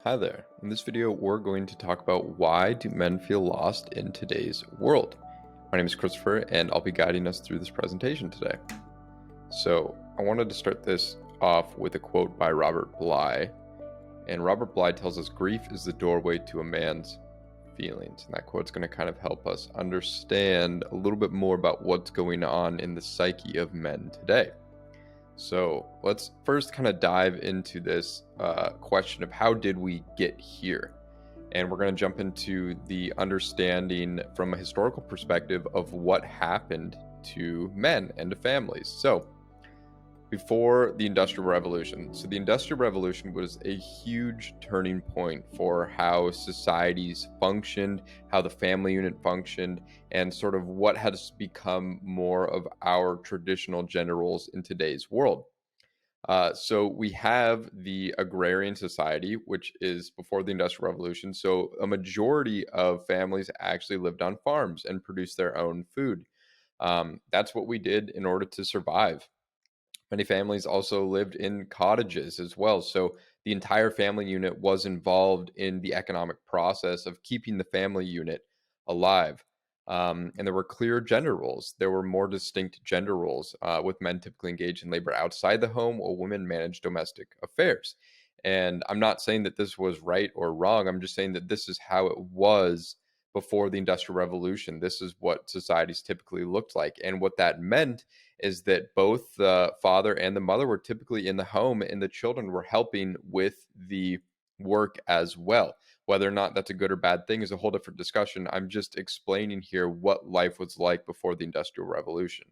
Hi there. In this video, we're going to talk about why do men feel lost in today's world. My name is Christopher, and I'll be guiding us through this presentation today. So I wanted to start this off with a quote by Robert Bly. And Robert Bly tells us grief is the doorway to a man's feelings. And that quote's going to kind of help us understand a little bit more about what's going on in the psyche of men today. So let's first kind of dive into this question of how did we get here? And we're going to jump into the understanding from a historical perspective of what happened to men and to families. So before the Industrial Revolution. So the Industrial Revolution was a huge turning point for how societies functioned, how the family unit functioned, and sort of what has become more of our traditional gender roles in today's world. So we have the agrarian society, which is before the Industrial Revolution. So a majority of families actually lived on farms and produced their own food. That's what we did in order to survive. Many families also lived in cottages as well. So the entire family unit was involved in the economic process of keeping the family unit alive. And there were clear gender roles. There were more distinct gender roles, with men typically engaged in labor outside the home while women managed domestic affairs. And I'm not saying that this was right or wrong. I'm just saying that this is how it was before the Industrial Revolution. This is what societies typically looked like. And what that meant is that both the father and the mother were typically in the home and the children were helping with the work as well. Whether or not that's a good or bad thing is a whole different discussion. I'm just explaining here what life was like before the Industrial Revolution.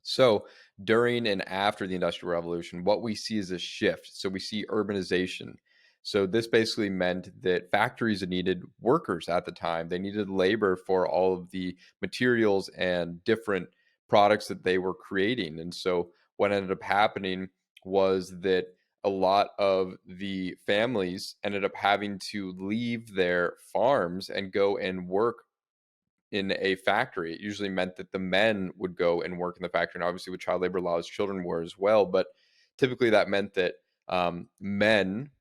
So during and after the Industrial Revolution, what we see is a shift. So we see urbanization. So this basically meant that factories needed workers at the time. They needed labor for all of the materials and different products that they were creating. And so what ended up happening was that a lot of the families ended up having to leave their farms and go and work in a factory. It usually meant that the men would go and work in the factory. And obviously, with child labor laws, children were as well. But typically, that meant that men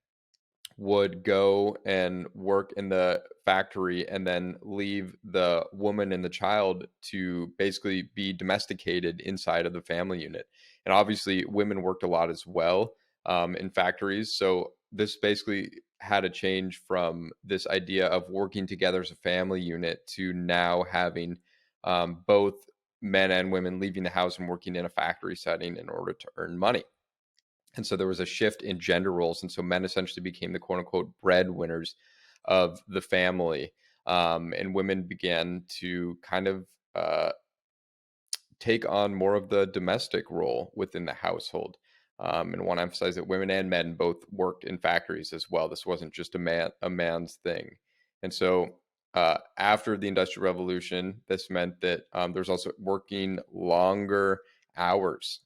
would go and work in the factory and then leave the woman and the child to basically be domesticated inside of the family unit. And obviously, women worked a lot as well in factories. So this basically had a change from this idea of working together as a family unit to now having both men and women leaving the house and working in a factory setting in order to earn money. And so there was a shift in gender roles. And so men essentially became the quote unquote breadwinners of the family. And women began to kind of take on more of the domestic role within the household. And want to emphasize that women and men both worked in factories as well. This wasn't just a man's thing. And so after the Industrial Revolution, this meant that there's also working longer hours.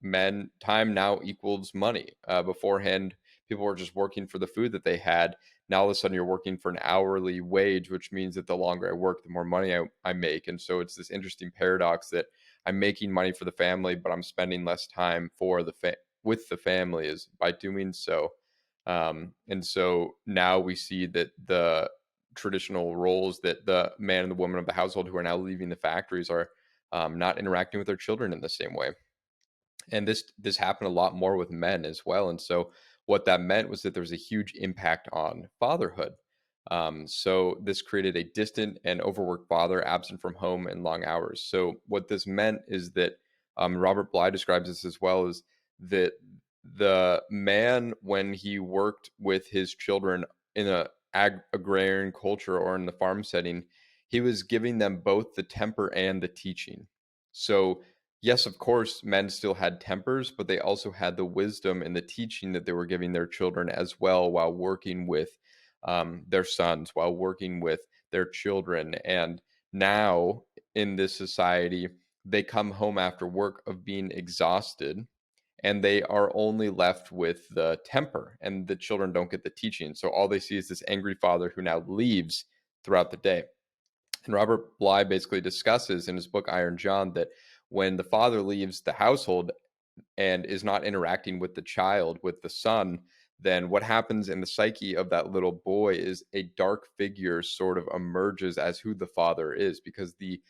Men time now equals money. Beforehand, people were just working for the food that they had. Now all of a sudden you're working for an hourly wage, which means that the longer I work, the more money I make. And so it's this interesting paradox that I'm making money for the family, but I'm spending less time for with the family is by doing so. And so now we see that the traditional roles that the man and the woman of the household who are now leaving the factories are not interacting with their children in the same way. And this happened a lot more with men as well. And so what that meant was that there was a huge impact on fatherhood. So this created a distant and overworked father, absent from home and long hours. So what this meant is that Robert Bly describes this as well, is that the man, when he worked with his children in a agrarian culture or in the farm setting, he was giving them both the temper and the teaching. So yes, of course, men still had tempers, but they also had the wisdom and the teaching that they were giving their children as well while working with their sons, while working with their children. And now in this society, they come home after work of being exhausted and they are only left with the temper, and the children don't get the teaching. So all they see is this angry father who now leaves throughout the day. And Robert Bly basically discusses in his book Iron John that when the father leaves the household and is not interacting with the child, with the son, then what happens in the psyche of that little boy is a dark figure sort of emerges as who the father is, because the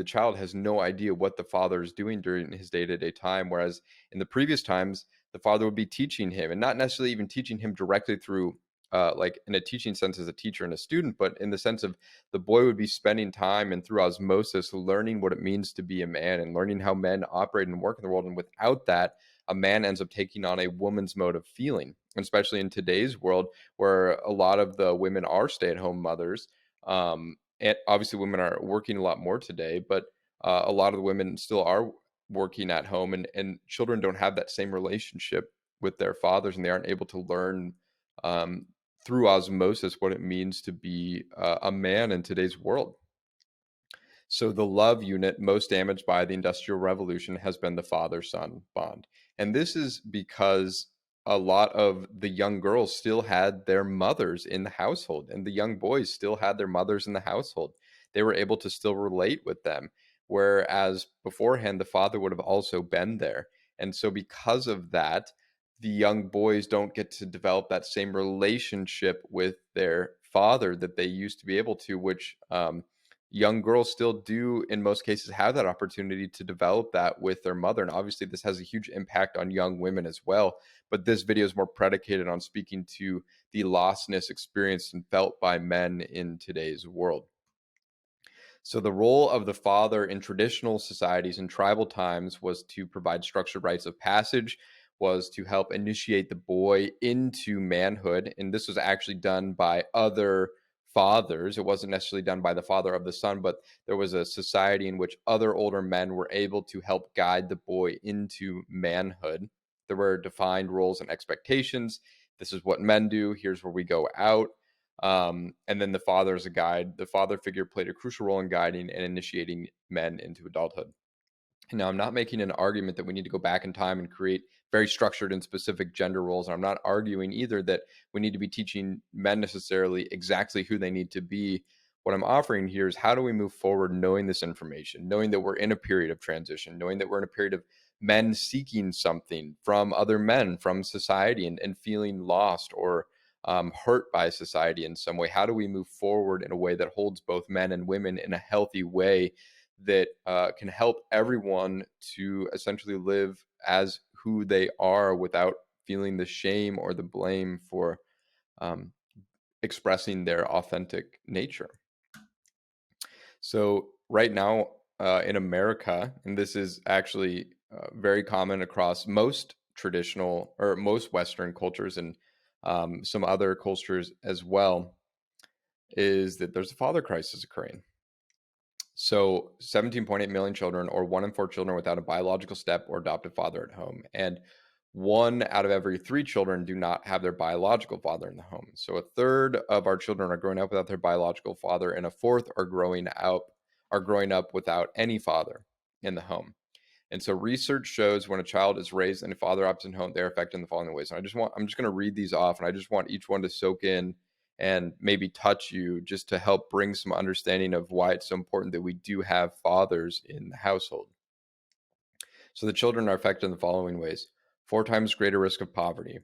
child has no idea what the father is doing during his day-to-day time. Whereas in the previous times, the father would be teaching him, and not necessarily even teaching him directly through, like in a teaching sense as a teacher and a student, but in the sense of the boy would be spending time and through osmosis learning what it means to be a man and learning how men operate and work in the world. And without that, a man ends up taking on a woman's mode of feeling, and especially in today's world where a lot of the women are stay-at-home mothers. And obviously women are working a lot more today, but a lot of the women still are working at home, and children don't have that same relationship with their fathers, and they aren't able to learn um, through osmosis what it means to be a man in today's world. So the love unit most damaged by the Industrial Revolution has been the father-son bond. And this is because a lot of the young girls still had their mothers in the household, and the young boys still had their mothers in the household. They were able to still relate with them, whereas beforehand, the father would have also been there. And so because of that, the young boys don't get to develop that same relationship with their father that they used to be able to, which young girls still do in most cases have that opportunity to develop that with their mother. And obviously this has a huge impact on young women as well, but this video is more predicated on speaking to the lostness experienced and felt by men in today's world. So the role of the father in traditional societies and tribal times was to provide structured rites of passage, was to help initiate the boy into manhood. And this was actually done by other fathers. It wasn't necessarily done by the father of the son, but there was a society in which other older men were able to help guide the boy into manhood. There were defined roles and expectations. This is what men do. Here's where we go out. And then the father as a guide. The father figure played a crucial role in guiding and initiating men into adulthood. Now, I'm not making an argument that we need to go back in time and create very structured and specific gender roles. And I'm not arguing either that we need to be teaching men necessarily exactly who they need to be. What I'm offering here is how do we move forward knowing this information, knowing that we're in a period of transition, knowing that we're in a period of men seeking something from other men, from society, and feeling lost or hurt by society in some way. How do we move forward in a way that holds both men and women in a healthy way that can help everyone to essentially live as who they are without feeling the shame or the blame for um, expressing their authentic nature? So right now in America, and this is actually very common across most traditional or most Western cultures and some other cultures as well, is that there's a father crisis occurring. So 17.8 million children, or 1 in 4 children without a biological step or adoptive father at home. And 1 out of every 3 children do not have their biological father in the home. So a third of our children are growing up without their biological father, and a fourth are growing up without any father in the home. And so research shows when a child is raised in a father-absent home, they're affected in the following ways. And I'm just going to read these off, and I just want each one to soak in and maybe touch you just to help bring some understanding of why it's so important that we do have fathers in the household. So the children are affected in the following ways: 4 times greater risk of poverty,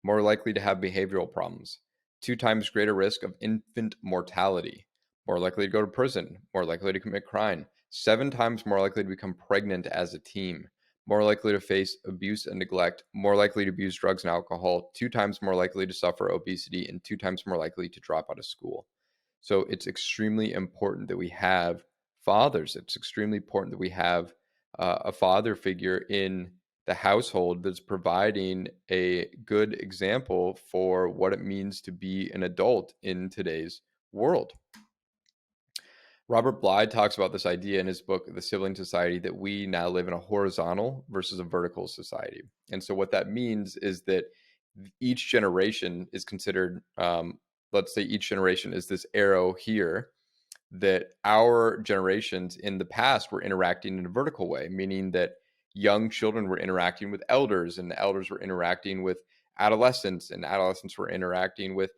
more likely to have behavioral problems, 2 times greater risk of infant mortality, more likely to go to prison, more likely to commit crime, 7 times more likely to become pregnant as a teen, more likely to face abuse and neglect, more likely to abuse drugs and alcohol, 2 times more likely to suffer obesity, and 2 times more likely to drop out of school. So it's extremely important that we have fathers. It's extremely important that we have a father figure in the household that's providing a good example for what it means to be an adult in today's world. Robert Bly talks about this idea in his book, The Sibling Society, that we now live in a horizontal versus a vertical society. And so what that means is that each generation is considered, let's say each generation is this arrow here, that our generations in the past were interacting in a vertical way, meaning that young children were interacting with elders, and elders were interacting with adolescents, and adolescents were interacting with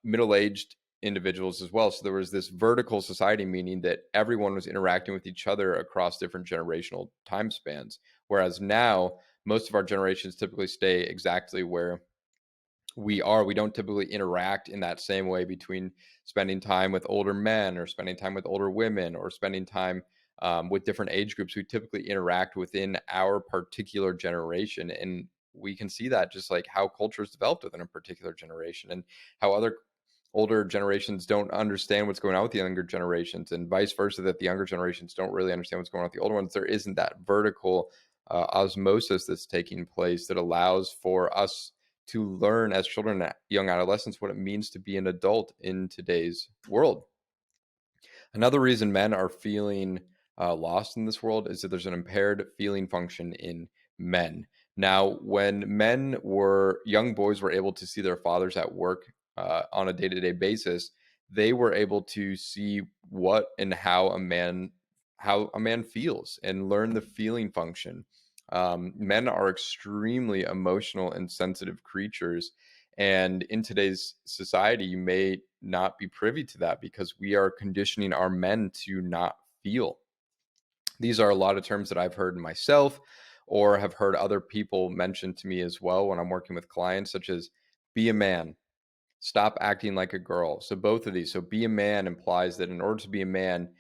middle-aged individuals as well. So there was this vertical society, meaning that everyone was interacting with each other across different generational time spans. Whereas now, most of our generations typically stay exactly where we don't typically interact in that same way between spending time with older men or spending time with older women or spending time with different age groups. We typically interact within our particular generation, and we can see that just like how culture is developed within a particular generation and how other older generations don't understand what's going on with the younger generations, and vice versa, that the younger generations don't really understand what's going on with the older ones. There isn't that vertical osmosis that's taking place that allows for us to learn as children and young adolescents what it means to be an adult in today's world. Another reason men are feeling lost in this world is that there's an impaired feeling function in men. Now, when young boys were able to see their fathers at work on a day to day basis, they were able to see what and how a man feels and learn the feeling function. Men are extremely emotional and sensitive creatures, and in today's society, you may not be privy to that because we are conditioning our men to not feel. These are a lot of terms that I've heard myself or have heard other people mention to me as well when I'm working with clients, such as be a man, stop acting like a girl. So both of these. So be a man implies that in order to be a man,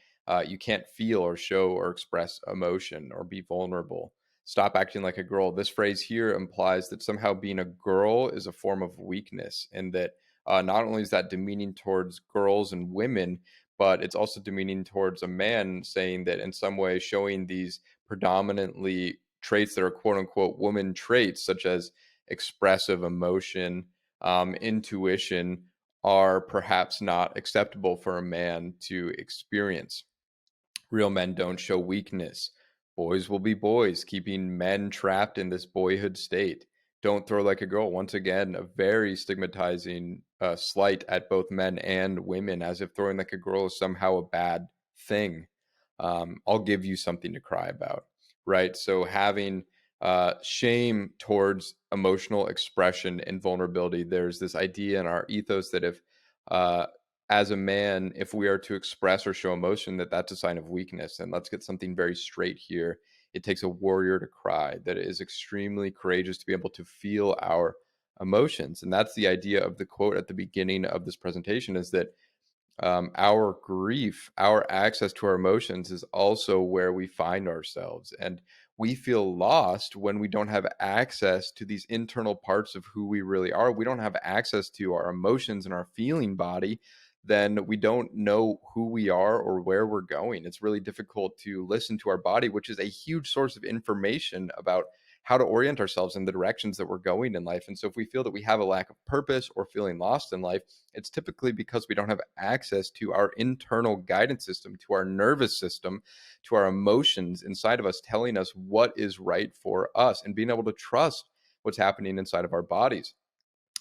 you can't feel or show or express emotion or be vulnerable. Stop acting like a girl. This phrase here implies that somehow being a girl is a form of weakness, and that not only is that demeaning towards girls and women, but it's also demeaning towards a man, saying that in some way showing these predominantly traits that are quote unquote woman traits, such as expressive emotion, intuition, are perhaps not acceptable for a man to experience. Real men don't show weakness. Boys will be boys, keeping men trapped in this boyhood state. Don't throw like a girl. Once again, a very stigmatizing slight at both men and women, as if throwing like a girl is somehow a bad thing. I'll give you something to cry about, right? So having shame towards emotional expression and vulnerability. There's this idea in our ethos that if, as a man, if we are to express or show emotion, that's a sign of weakness. And let's get something very straight here. It takes a warrior to cry, that it is extremely courageous to be able to feel our emotions. And that's the idea of the quote at the beginning of this presentation, is that our grief, our access to our emotions is also where we find ourselves. And we feel lost when we don't have access to these internal parts of who we really are. We don't have access to our emotions and our feeling body. Then we don't know who we are or where we're going. It's really difficult to listen to our body, which is a huge source of information about how to orient ourselves in the directions that we're going in life. And so if we feel that we have a lack of purpose or feeling lost in life, it's typically because we don't have access to our internal guidance system, to our nervous system, to our emotions inside of us, telling us what is right for us and being able to trust what's happening inside of our bodies.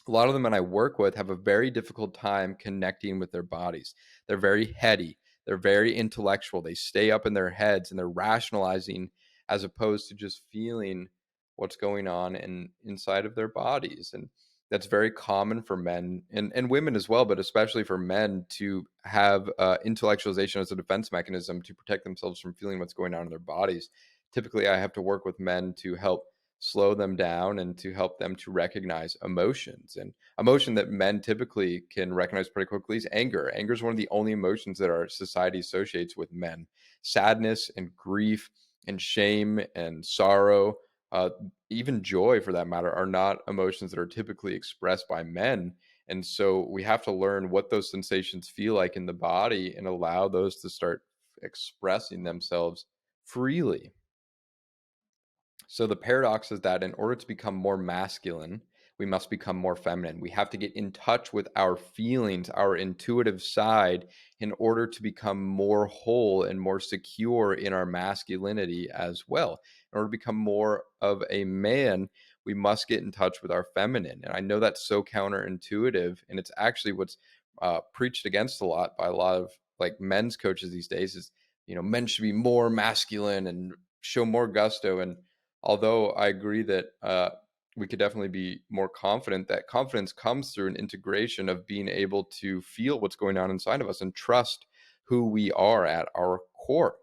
A lot of the men I work with have a very difficult time connecting with their bodies. They're very heady. They're very intellectual. They stay up in their heads and they're rationalizing as opposed to just feeling what's going on inside of their bodies. And that's very common for men and women as well, but especially for men to have intellectualization as a defense mechanism to protect themselves from feeling what's going on in their bodies. Typically, I have to work with men to help slow them down and to help them to recognize emotions. And emotion that men typically can recognize pretty quickly is anger. Anger is one of the only emotions that our society associates with men. Sadness and grief and shame and sorrow, even joy for that matter, are not emotions that are typically expressed by men. And so we have to learn what those sensations feel like in the body and allow those to start expressing themselves freely. So the paradox is that in order to become more masculine, we must become more feminine. We have to get in touch with our feelings, our intuitive side, in order to become more whole and more secure in our masculinity as well. In order to become more of a man, we must get in touch with our feminine. And I know that's so counterintuitive, and it's actually what's preached against a lot by a lot of like men's coaches these days is, men should be more masculine and show more gusto. And although I agree that we could definitely be more confident, that confidence comes through an integration of being able to feel what's going on inside of us and trust who we are at our core.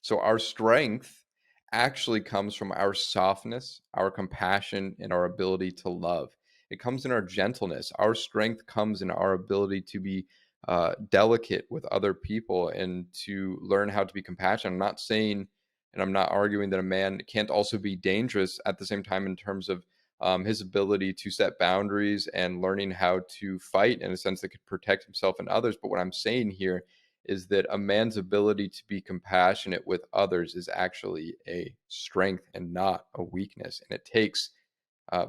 So our strength actually comes from our softness, our compassion, and our ability to love. It comes in our gentleness. Our strength comes in our ability to be delicate with other people and to learn how to be compassionate. I'm not saying, and I'm not arguing that a man can't also be dangerous at the same time in terms of his ability to set boundaries and learning how to fight in a sense that could protect himself and others. But what I'm saying here is that a man's ability to be compassionate with others is actually a strength and not a weakness. And it takes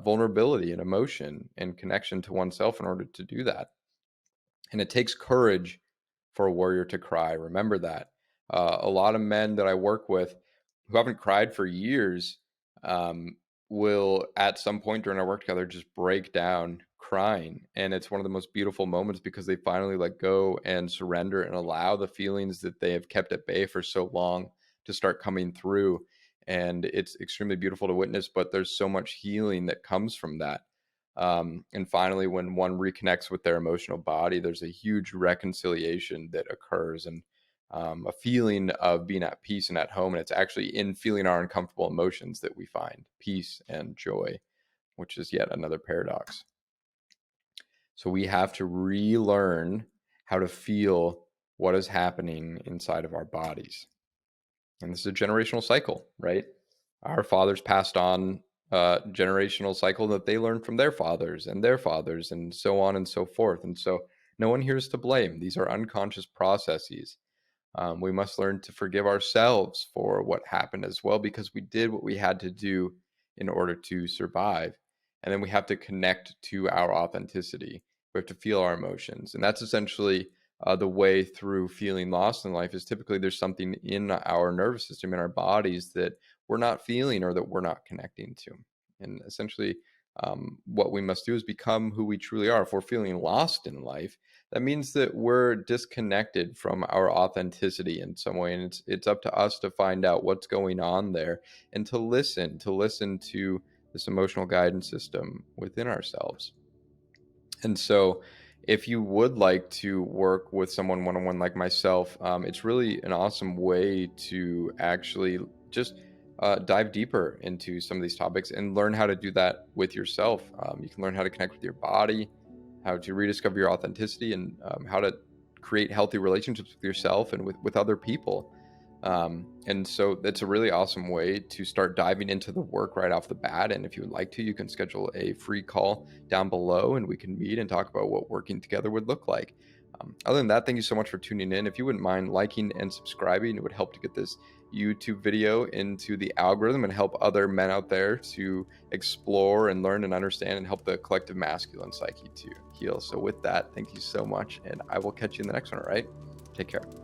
vulnerability and emotion and connection to oneself in order to do that. And it takes courage for a warrior to cry. Remember that. A lot of men that I work with who haven't cried for years will, at some point during our work together, just break down crying. And it's one of the most beautiful moments because they finally let go and surrender and allow the feelings that they have kept at bay for so long to start coming through. And it's extremely beautiful to witness, but there's so much healing that comes from that. And finally, when one reconnects with their emotional body, there's a huge reconciliation that occurs and a feeling of being at peace and at home. And it's actually in feeling our uncomfortable emotions that we find peace and joy, which is yet another paradox. So we have to relearn how to feel what is happening inside of our bodies. And this is a generational cycle, right? Our fathers passed on generational cycle that they learned from their fathers, and so on and so forth. And so no one here is to blame. These are unconscious processes. We must learn to forgive ourselves for what happened as well, because we did what we had to do in order to survive. And then we have to connect to our authenticity. We have to feel our emotions. And that's essentially the way through feeling lost in life. Is typically there's something in our nervous system, in our bodies, that we're not feeling or that we're not connecting to. And essentially, what we must do is become who we truly are. If we're feeling lost in life, that means that we're disconnected from our authenticity in some way. And it's up to us to find out what's going on there and to listen to this emotional guidance system within ourselves. And so if you would like to work with someone one-on-one like myself, it's really an awesome way to actually just dive deeper into some of these topics and learn how to do that with yourself. You can learn how to connect with your body, how to rediscover your authenticity, and how to create healthy relationships with yourself and with other people. And so that's a really awesome way to start diving into the work right off the bat. And if you would like to, you can schedule a free call down below and we can meet and talk about what working together would look like. Other than that, thank you so much for tuning in. If you wouldn't mind liking and subscribing, it would help to get this YouTube video into the algorithm and help other men out there to explore and learn and understand and help the collective masculine psyche to heal. So with that, thank you so much. And I will catch you in the next one. All right. Take care.